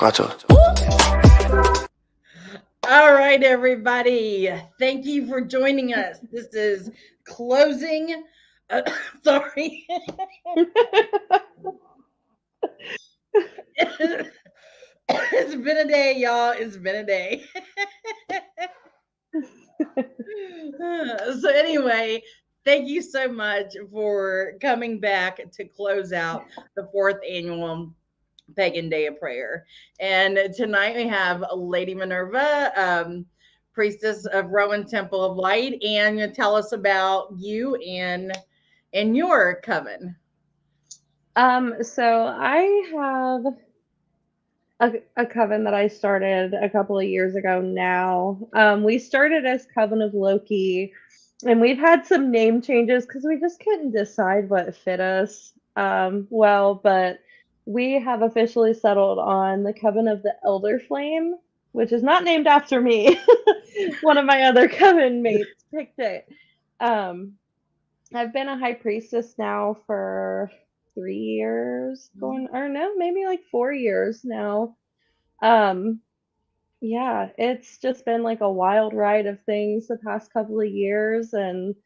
4. All right, everybody. Thank you for joining us. This is closing. Sorry. It's been a day, y'all. It's been a day. So, anyway, thank you so much for coming back to close out the 4th annual Pagan Day of Prayer. And tonight we have Lady Minerva, Priestess of Rowan Temple of Light, and tell us about you and your coven. So I have a coven that I started a couple of years ago now. We started as Coven of Loki, and we've had some name changes because we just couldn't decide what fit us well, but we have officially settled on the Coven of the Elder Flame, which is not named after me. One of my other coven mates picked it. I've been a High Priestess now for 3 years, or no, maybe like 4 years now. Yeah, it's just been like a wild ride of things the past couple of years, and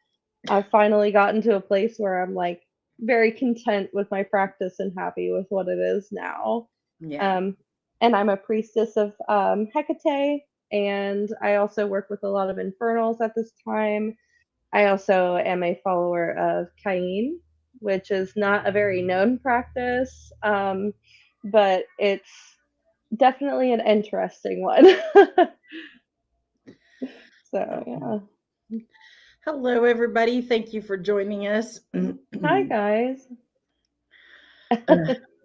I've finally gotten to a place where I'm like very content with my practice and happy with what it is now. Yeah. And I'm a priestess of Hecate, and I also work with a lot of infernals at this time. I also am a follower of Qayin, which is not a very known practice, but it's definitely an interesting one. So, yeah. Hello, everybody. Thank you for joining us. Hi, guys.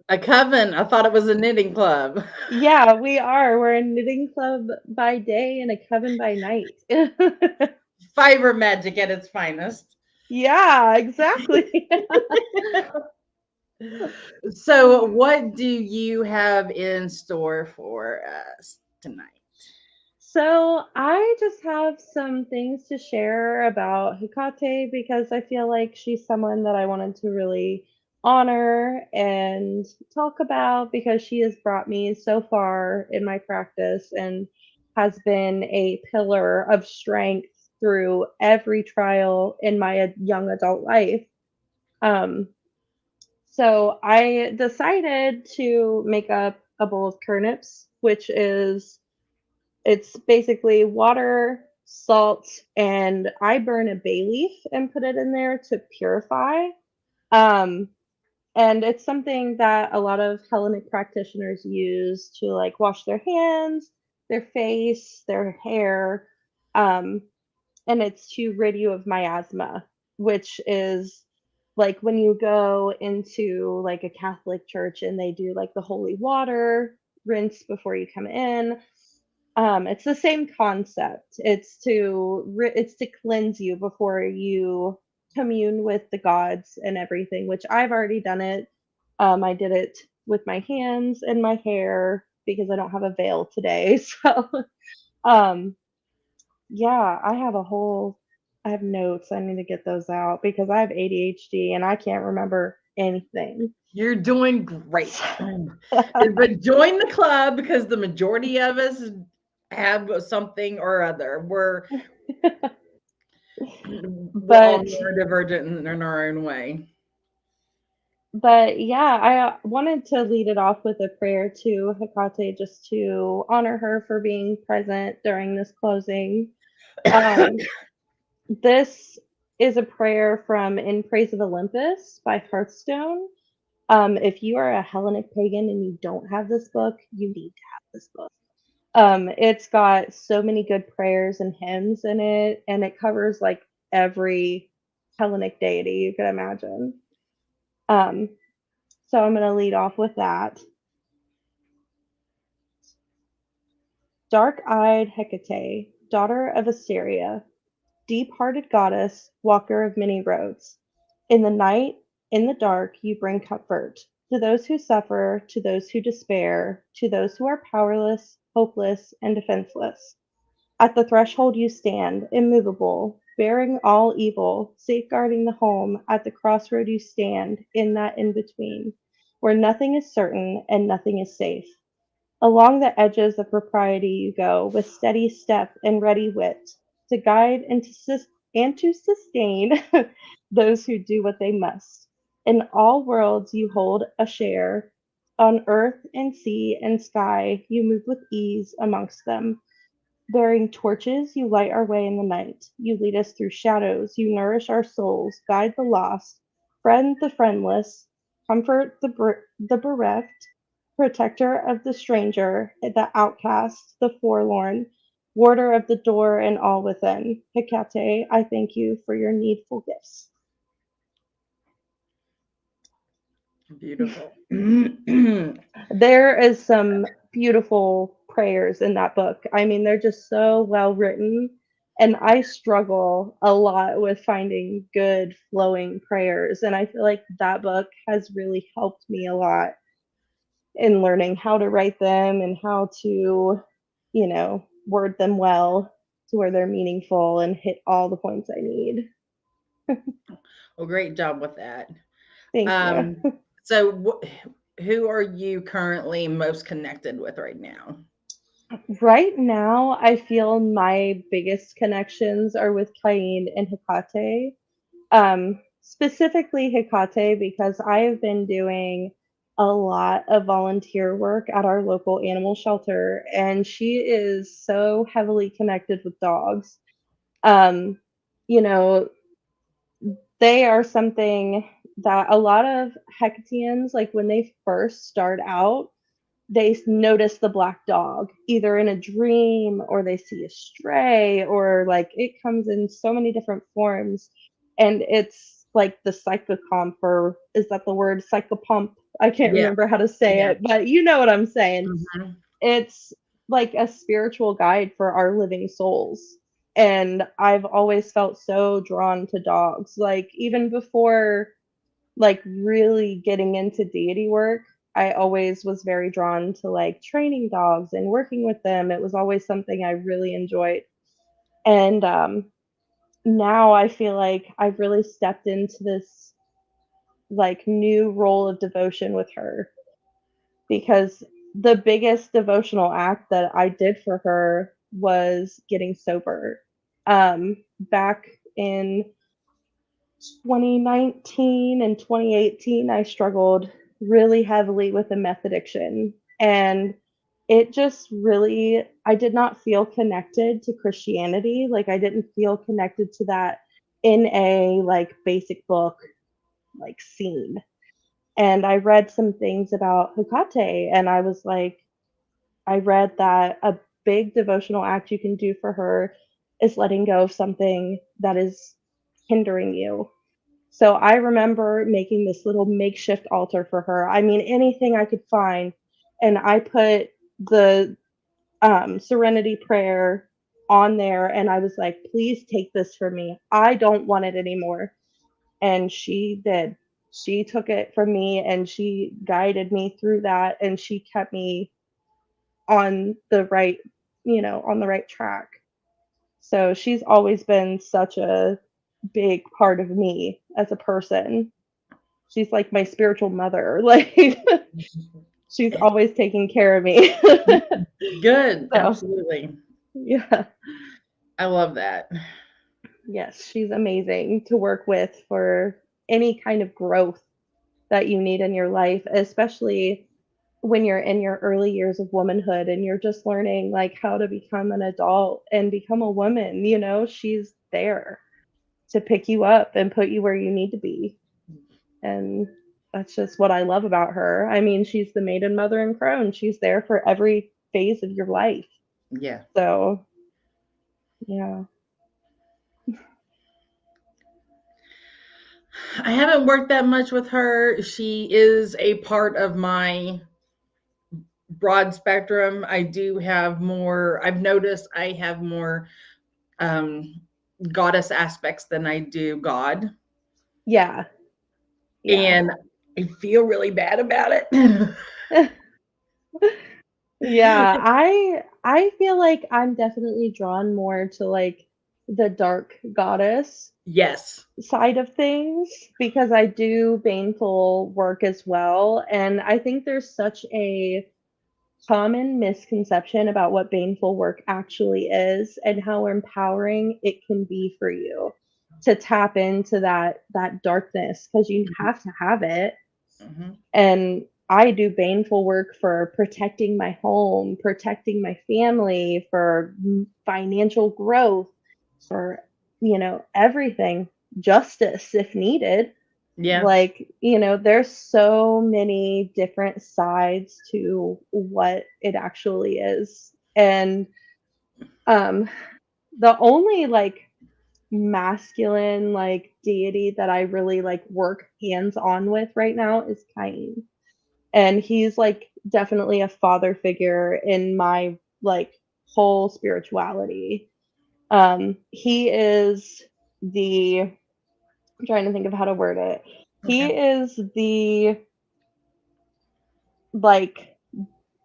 A coven. I thought it was a knitting club. Yeah, we are. We're a knitting club by day and a coven by night. Fiber magic at its finest. Yeah, exactly. So, what do you have in store for us tonight? So I just have some things to share about Hecate because I feel like she's someone that I wanted to really honor and talk about because she has brought me so far in my practice and has been a pillar of strength through every trial in my young adult life. Um, so I decided to make up a bowl of turnips, which is it's basically water, salt, and I burn a bay leaf and put it in there to purify. Um, and it's something that a lot of Hellenic practitioners use to like wash their hands, their face, their hair, um, and it's to rid you of miasma, which is like when you go into like a Catholic church and they do like the holy water rinse before you come in. It's the same concept. It's to cleanse you before you commune with the gods and everything, which I've already done it. I did it with my hands and my hair because I don't have a veil today. So, um, yeah, I have notes. I need to get those out because I have ADHD and I can't remember anything. You're doing great. But join the club because the majority of us have something or other. We're all But neurodivergent in our own way. But yeah, I wanted to lead it off with a prayer to Hecate just to honor her for being present during this closing. Um, this is a prayer from In Praise of Olympus by Hearthstone. If you are a Hellenic pagan and you don't have this book, you need to have this book. It's got so many good prayers and hymns in it, and it covers like every Hellenic deity you could imagine. So I'm going to lead off with that. Dark-eyed Hecate, daughter of Assyria, deep-hearted goddess, walker of many roads. In the night, in the dark, you bring comfort to those who suffer, to those who despair, to those who are powerless, hopeless, and defenseless. At the threshold you stand, immovable, bearing all evil, safeguarding the home. At the crossroad you stand, in that in-between, where nothing is certain and nothing is safe. Along the edges of propriety you go, with steady step and ready wit, to guide and to sustain those who do what they must. In all worlds you hold a share. On earth and sea and sky you move with ease amongst them. Bearing torches, you light our way in the night. You lead us through shadows. You nourish our souls, guide the lost, friend the friendless, comfort the bereft, protector of the stranger, the outcast, the forlorn, warder of the door and all within. Hecate, I thank you for your needful gifts. Beautiful. There is some beautiful prayers in that book. I mean, they're just so well written. And I struggle a lot with finding good flowing prayers. And I feel like that book has really helped me a lot in learning how to write them and how to, word them well to where they're meaningful and hit all the points I need. Well, great job with that. Thank you. So, who are you currently most connected with right now? Right now, I feel my biggest connections are with Qayin and Hecate. Specifically Hecate, because I have been doing a lot of volunteer work at our local animal shelter, and she is so heavily connected with dogs. Um, you know, they are something that a lot of Hecateans, like when they first start out, they notice the black dog either in a dream or they see a stray or like it comes in so many different forms, and it's like the psychocomp, or is that the word psychopomp? I can't Yeah, remember how to say yeah. it, but you know what I'm saying. Mhm. It's like a spiritual guide for our living souls, and I've always felt so drawn to dogs, like even before like really getting into deity work. I always was very drawn to like training dogs and working with them. It was always something I really enjoyed. And now I feel like I've really stepped into this like new role of devotion with her, because the biggest devotional act that I did for her was getting sober. Back in 2019 and 2018, I struggled really heavily with a meth addiction. And it just really, I did not feel connected to Christianity. Like, I didn't feel connected to that in a like basic book, like scene. And I read some things about Hecate, and I was like, I read that a big devotional act you can do for her is letting go of something that is hindering you. So I remember making this little makeshift altar for her. I mean, anything I could find. And I put the serenity prayer on there, and I was like, please take this from me. I don't want it anymore. And she did. She took it from me and she guided me through that, and she kept me on the right, on the right track. So she's always been such a big part of me as a person. She's like my spiritual mother. Like she's always taking care of me. Good, So absolutely. yeah. I love that. Yes, she's amazing to work with for any kind of growth that you need in your life, especially when you're in your early years of womanhood and you're just learning like how to become an adult and become a woman. She's there to pick you up and put you where you need to be. And that's just what I love about her. I mean, she's the maiden mother and crone. She's there for every phase of your life. Yeah. So, yeah. I haven't worked that much with her. She is a part of my broad spectrum. I do have more, I've noticed I have more um, goddess aspects than I do God. Yeah. Yeah. And I feel really bad about it. Yeah, I feel like I'm definitely drawn more to like the dark goddess Yes. side of things, because I do baneful work as well, and I think there's such a common misconception about what baneful work actually is and how empowering it can be for you to tap into that darkness, because you have to have it. Mm-hmm. And I do baneful work for protecting my home, protecting my family, for financial growth, for, everything, justice if needed. Yeah. Like, there's so many different sides to what it actually is. And the only like masculine like deity that I really like work hands on with right now is Qayin. And he's like definitely a father figure in my like whole spirituality. He is the I'm trying to think of how to word it. He Okay. is the like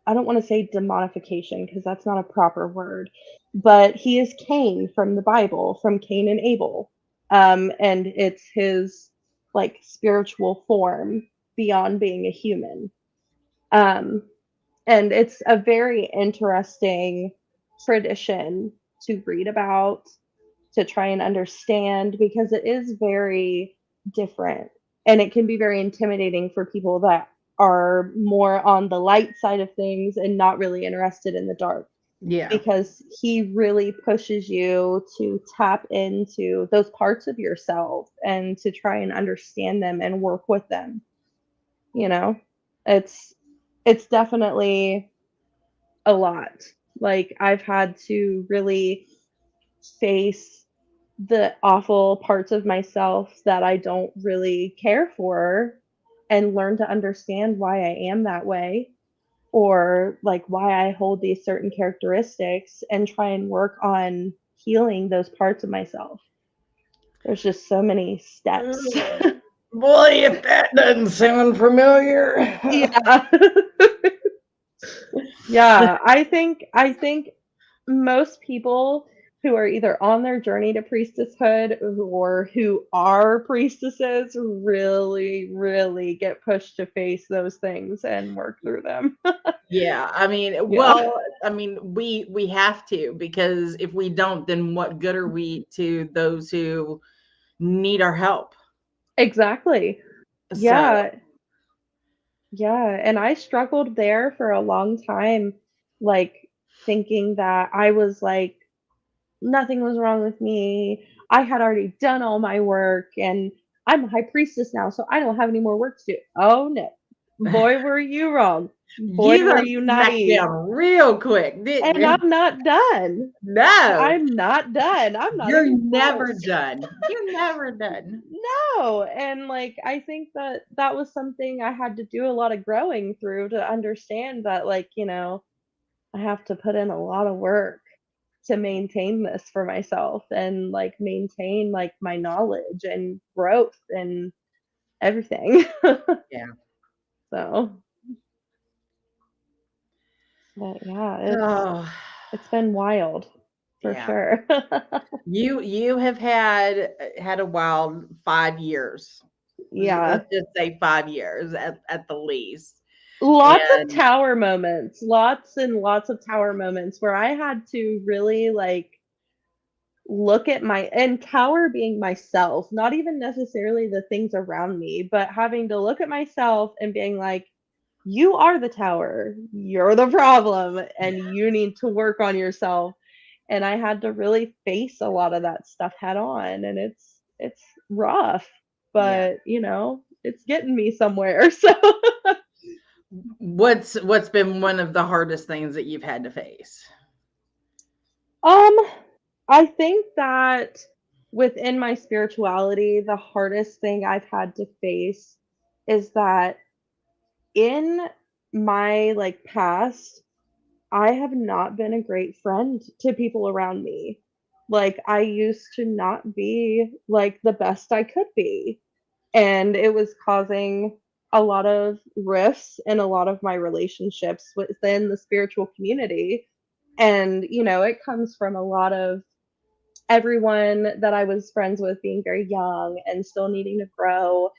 I don't want to say demonification because that's not a proper word, but he is Cain from the Bible, from Cain and Abel. And it's his like spiritual form beyond being a human. Um, and it's a very interesting tradition to read about, to try and understand, because it is very different and it can be very intimidating for people that are more on the light side of things and not really interested in the dark, Yeah. because he really pushes you to tap into those parts of yourself and to try and understand them and work with them. You know, it's it's definitely a lot. Like I've had to really face the awful parts of myself that I don't really care for and learn to understand why I am that way, or like why I hold these certain characteristics, and try and work on healing those parts of myself. There's just so many steps. Ugh. Boy, if that doesn't sound familiar. Yeah. Yeah, I think most people who are either on their journey to priestesshood or who are priestesses really, really get pushed to face those things and work through them. Yeah, I mean, Yeah, well, I mean, we have to, because if we don't, then what good are we to those who need our help? exactly. So, Yeah, yeah, and I struggled there for a long time, like, thinking that I was, like, nothing was wrong with me. I had already done all my work, and I'm a high priestess now, so I don't have any more work to do. Oh, no. Boy, were you wrong. Boy, you were got you smacked naive. down real quick, didn't And you? I'm not done. No, I'm not done. I'm not you're even never close. done. You're never done. No, and, like, I think that that was something I had to do a lot of growing through to understand that, like, I have to put in a lot of work to maintain this for myself and, like, maintain, like, my knowledge and growth and everything. Yeah. So, but yeah, Oh, it's been wild for yeah. sure. You have had a wild 5 years. Yeah. Let's just say 5 years at the least. Lots of And tower moments, lots and lots of tower moments where I had to really, like, look at my and tower being myself, not even necessarily the things around me, but having to look at myself and being like, "You are the tower. You're the problem, and you need to work on yourself." And I had to really face a lot of that stuff head on, and it's rough, yeah. but, it's getting me somewhere, so What's been one of the hardest things that you've had to face? Um, I think that within my spirituality, the hardest thing I've had to face is that in my like past, I have not been a great friend to people around me. Like I used to not be like the best I could be. And it was causing a lot of rifts in a lot of my relationships within the spiritual community. And, it comes from a lot of everyone that I was friends with being very young and still needing to grow.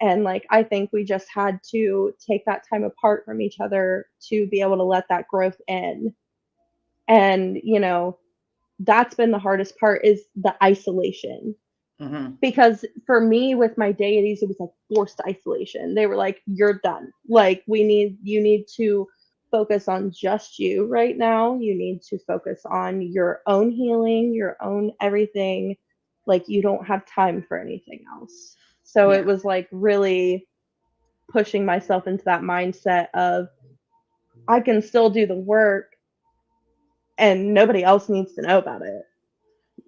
And like, I think we just had to take that time apart from each other to be able to let that growth in. And, you know, that's been the hardest part, is the isolation. Because for me, with my deities, it was like forced isolation. They were like, you're done. Like, you need to focus on just you right now. You need to focus on your own healing, your own everything. Like, you don't have time for anything else. So Yeah. it was like really pushing myself into that mindset of, I can still do the work and nobody else needs to know about it.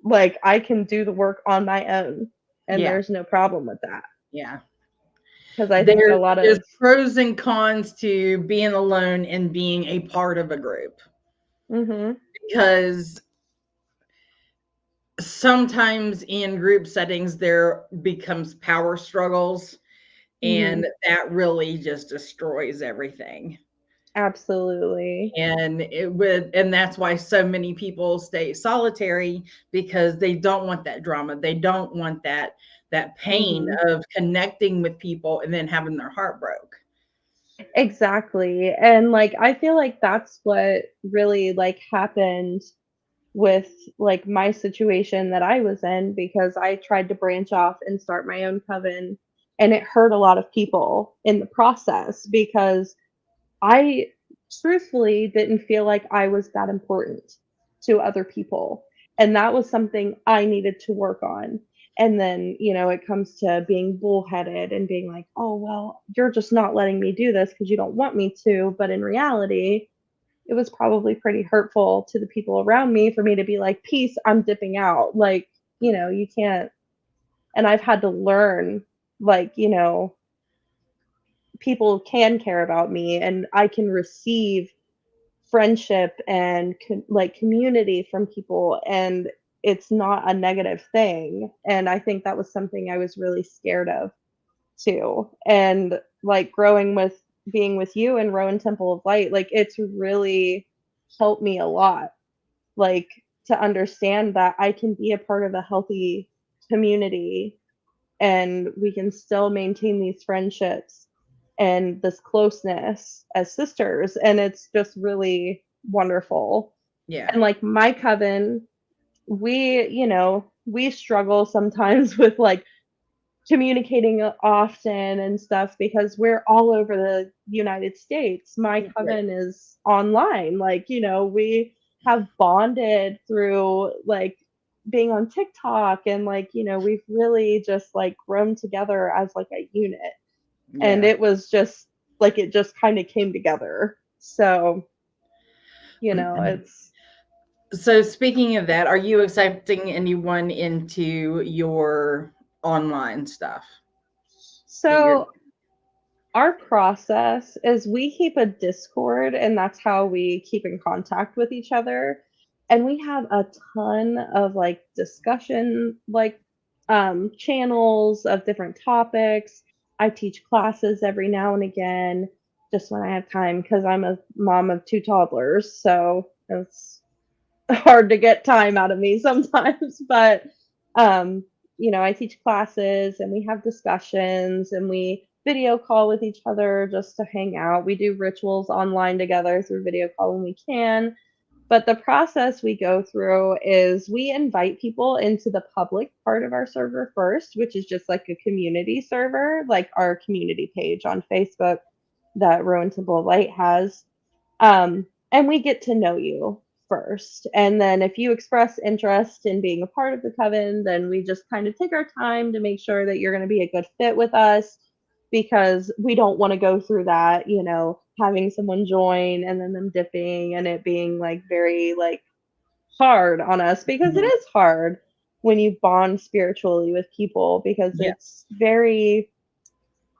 Like, I can do the work on my own, and Yeah. there's no problem with that. Yeah. Because I think a lot There's of pros and cons to being alone and being a part of a group. Because sometimes in group settings there becomes power struggles, and that really just destroys everything. Absolutely. And that's why so many people stay solitary, because they don't want that drama. They don't want that pain of connecting with people and then having their heart broke. Exactly. And like, I feel like that's what really like happened with like my situation that I was in, because I tried to branch off and start my own coven, and it hurt a lot of people in the process, because I truthfully didn't feel like I was that important to other people. And that was something I needed to work on. And then, you know, it comes to being bullheaded and being like, oh, well, you're just not letting me do this because you don't want me to. But in reality, it was probably pretty hurtful to the people around me for me to be like, peace, I'm dipping out. Like, you know, you can't. And I've had to learn, like, you know, people can care about me and I can receive friendship and like community from people, and it's not a negative thing. And I think that was something I was really scared of too. And like growing with being with you in Rowan Temple of Light, like it's really helped me a lot, like to understand that I can be a part of a healthy community and we can still maintain these friendships and this closeness as sisters. And it's just really wonderful. Yeah. And like my coven, we, you know, we struggle sometimes with like communicating often and stuff because we're all over the United States. My coven is online. Like, you know, we have bonded through like being on TikTok, and like, you know, we've really just like grown together as like a unit. And Yeah. it was just like it just kind of came together. So, you know, it's So speaking of that, are you accepting anyone into your online stuff that you're so our process is we keep a Discord, and that's how we keep in contact with each other. And we have a ton of like discussion, like channels of different topics. I teach classes every now and again, just when I have time, because I'm a mom of two toddlers. So it's hard to get time out of me sometimes. But um, you know, I teach classes and we have discussions and we video call with each other just to hang out. We do rituals online together through video call when we can. But the process we go through is we invite people into the public part of our server first, which is just like a community server, like our community page on Facebook that Rowan Temple of Light has. And we get to know you first. And then if you express interest in being a part of the coven, then we just kind of take our time to make sure that you're going to be a good fit with us, because we don't want to go through that, you know, having someone join and then them dipping and it being like very like hard on us, because it is hard when you bond spiritually with people, because Yeah. it's very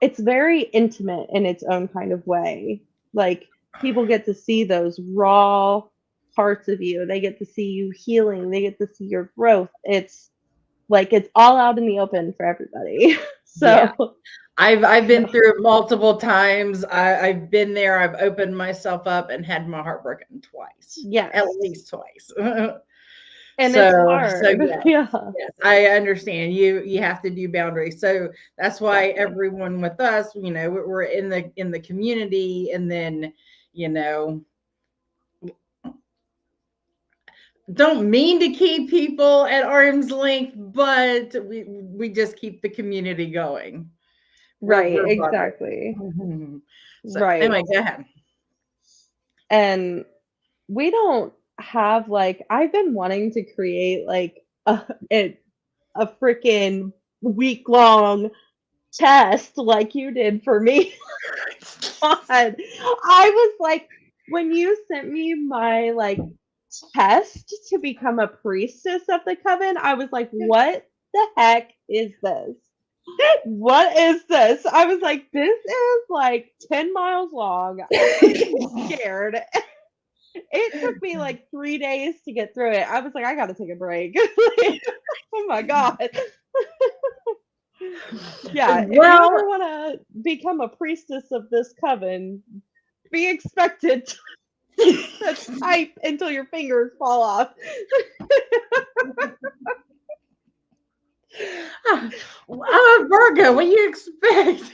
intimate in its own kind of way. Like people get to see those raw parts of you. They get to see you healing. They get to see your growth. It's like it's all out in the open for everybody. Yeah. So, I've you been know, through it multiple times. I've been there. I've opened myself up and had my heart broken twice, at yes. least twice. And So, it's so hard. yes, Yeah. yes, I understand. You have to do boundaries. So that's why Exactly. everyone with us, we're in the community, and then, you know, don't mean to keep people at arm's length, but we just keep the community going. Right, We're brothers. exactly. So Right. anyway, go ahead. And we don't have like I've been wanting to create like a, a freaking week long test like you did for me. God. I was like, when you sent me my like test to become a priestess of the coven, I was like, what the heck is this? What is this? I was like, this is like 10 miles long. I'm scared. It took me like 3 days to get through it. I was like, I gotta take a break. Oh my God. Yeah, if you Well, ever want to become a priestess of this coven, be expected to type until your fingers fall off. I'm a Virgo. What do you expect?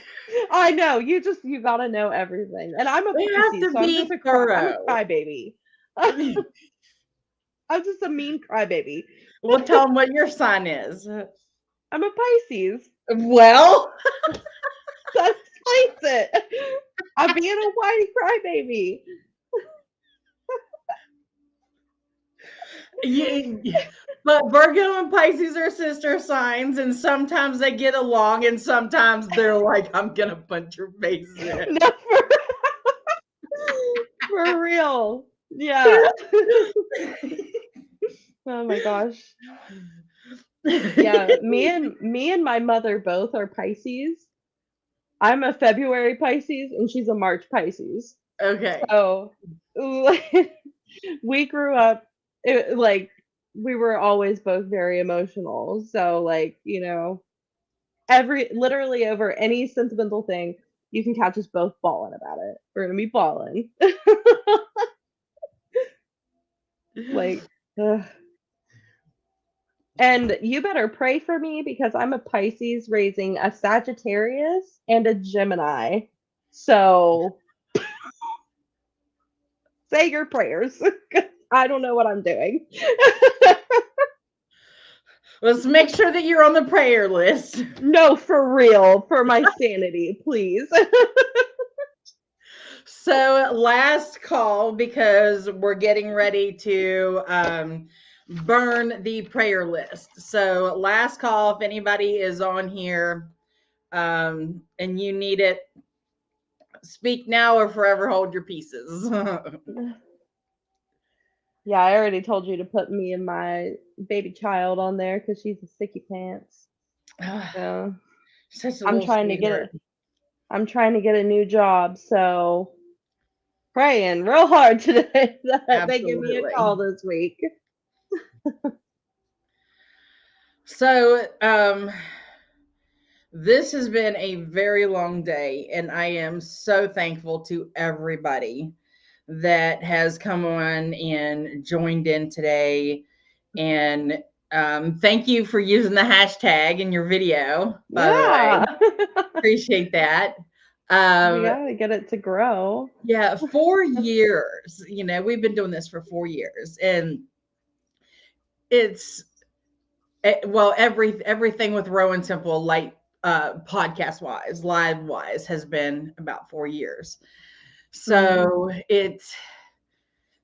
I know you gotta know everything, and I'm a We have Pisces, to so be I'm a thorough. crybaby. I'm just a mean crybaby. We'll tell them what your sign is. I'm a Pisces. Well, That explains it. I'm being a whiny crybaby. but Virgo and Pisces are sister signs, and sometimes they get along, and sometimes they're like, "I'm gonna punch your face in." No, for real. Yeah. Oh my gosh. Yeah, me and my mother both are Pisces. I'm a February Pisces and she's a March Pisces. Okay. So we grew up like we were always both very emotional. So like, every literally over any sentimental thing, you can catch us both bawling about it. We're gonna be bawling. Like, ugh. And you better pray for me because I'm a Pisces raising a Sagittarius and a Gemini. So say your prayers. 'Cause I don't know what I'm doing. Let's make sure that you're on the prayer list. No, for real, for my sanity, please. So, last call because we're getting ready to burn the prayer list. So, last call if anybody is on here and you need it, speak now or forever hold your pieces. Yeah, I already told you to put me and my baby child on there because she's a sicky pants. So Such a I'm little trying to get sweetheart. it. I'm trying to get a new job, so praying real hard today that they give me a Absolutely. call this week. So, this has been a very long day, and I am so thankful to everybody that has come on and joined in today. And thank you for using the hashtag in your video, by the way. Yeah. Appreciate that. We Um, gotta get it to grow. yeah, 4 years. We've been doing this for 4 years, and it's well, everything with Rowan Temple of Light, podcast wise, live wise, has been about 4 years. So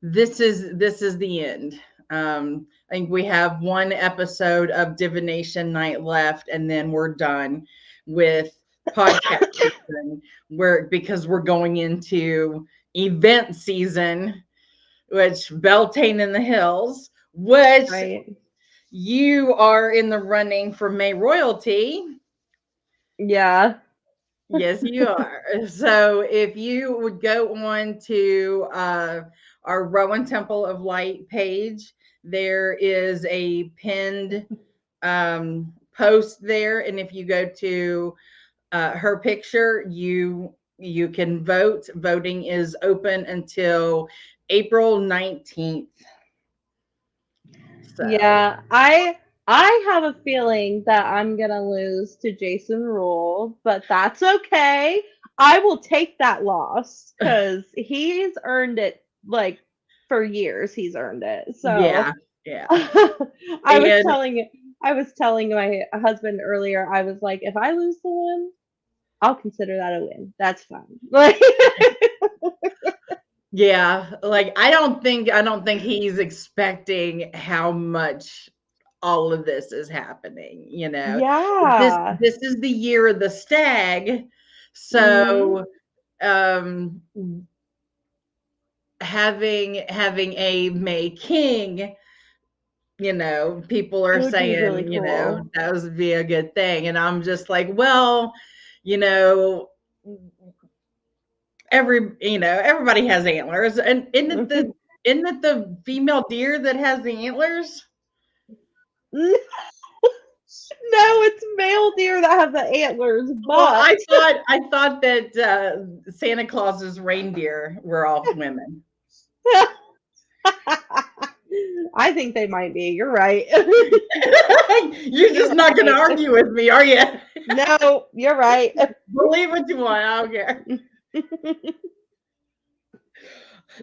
this is the end. I think we have one episode of Divination Night left, and then we're done with podcast season. Because we're going into event season, which Beltane in the Hills, which Right. you are in the running for May Royalty. Yeah. Yes, you are. So if you would go on to our Rowan Temple of Light page, there is a pinned post there, and if you go to her picture, you can vote. Voting is open until April 19th. So Yeah, I have a feeling that I'm gonna lose to Jason Rule, but that's okay. I will take that loss because he's earned it like for years. He's earned it. yeah, So yeah. I was And telling I was telling my husband earlier. I was like, if I lose to him, I'll consider that a win. That's fine. Like, yeah, like I don't think he's expecting how much all of this is happening, you know. This yeah. this is the year of the stag. Hmm. So um having a May King, you know, people It are would be really saying, you know, cool. that would be a good thing. And I'm just like, well, you know, everybody has antlers. And isn't it the female deer that has the antlers? No, it's male deer that have the antlers, Well, but I thought that Santa Claus's reindeer were all women. I think they might be. You're right. You're You're just not going to right. argue with me, are you? No, you're right. Believe what you want. I don't care.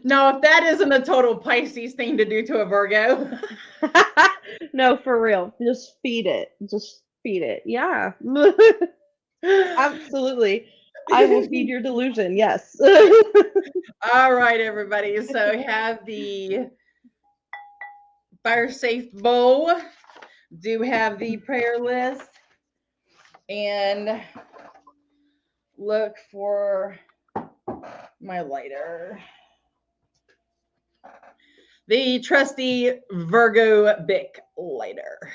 No, if that isn't a total Pisces thing to do to a Virgo. No, for real. Just feed it. Just feed it. Yeah. Absolutely. I will feed your delusion. Yes. All right, everybody. So have the fire safe bowl. Do have the prayer list and look for my lighter. The trusty Virgo Bic lighter.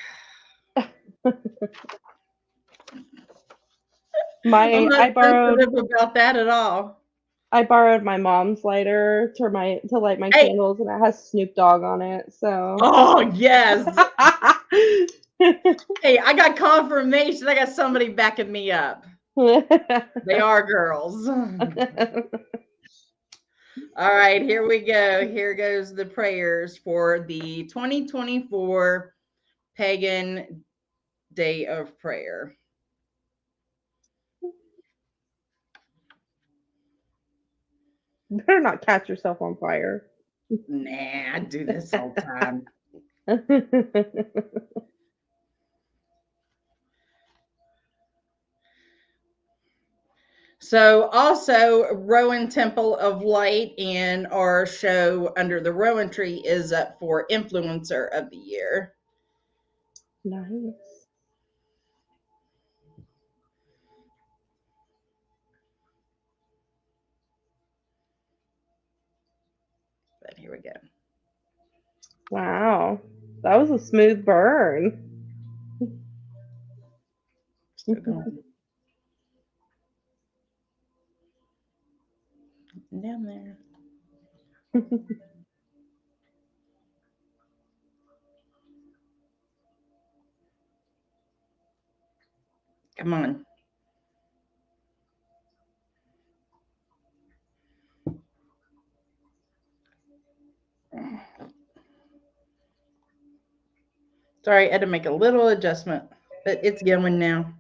I'm not I borrowed sensitive about that at all. my mom's lighter to light my Hey, candles, and it has Snoop Dogg on it. So oh yes. Hey, I got confirmation. I got somebody backing me up. They are girls. All right, here we go. Here goes the prayers for the 2024 Pagan Day of Prayer. Better not catch yourself on fire. Nah, I do this all the time. So, also, Rowan Temple of Light and our show Under the Rowan Tree is up for Influencer of the Year. Nice. But here we go. Wow. That was a smooth burn. Still going down there. Come on. Sorry, I had to make a little adjustment, but it's going now.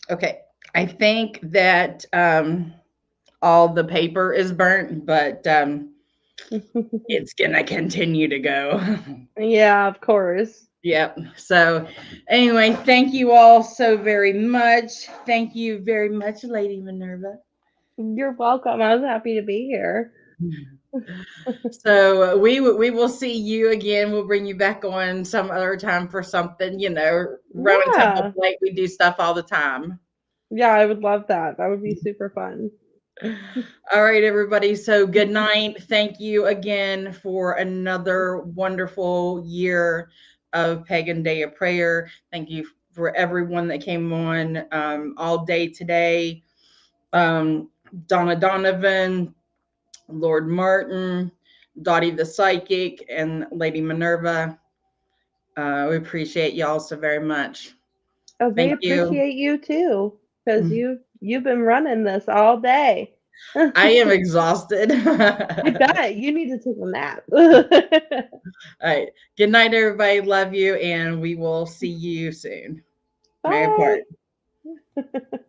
Okay, I think that all the paper is burnt, but it's gonna continue to go. Yeah, of course. Yep. So, anyway, thank you all so very much. Thank you very much, Lady Minerva. You're welcome. I was happy to be here. So we will see you again. We'll bring you back on some other time for something. Rowan Temple of Yeah. Light, we do stuff all the time. Yeah, I would love that. That would be super fun. All right, everybody. So good night. Thank you again for another wonderful year of Pagan Day of Prayer. Thank you for everyone that came on all day today. Donna Donovan, Lord Martin, Dottie the Psychic, and Lady Minerva. We appreciate y'all so very much. Oh, they Thank you. appreciate you too, because you've been running this all day. I am exhausted. I bet you need to take a nap. All right. Good night, everybody. Love you, and we will see you soon. Mary Bye. Part.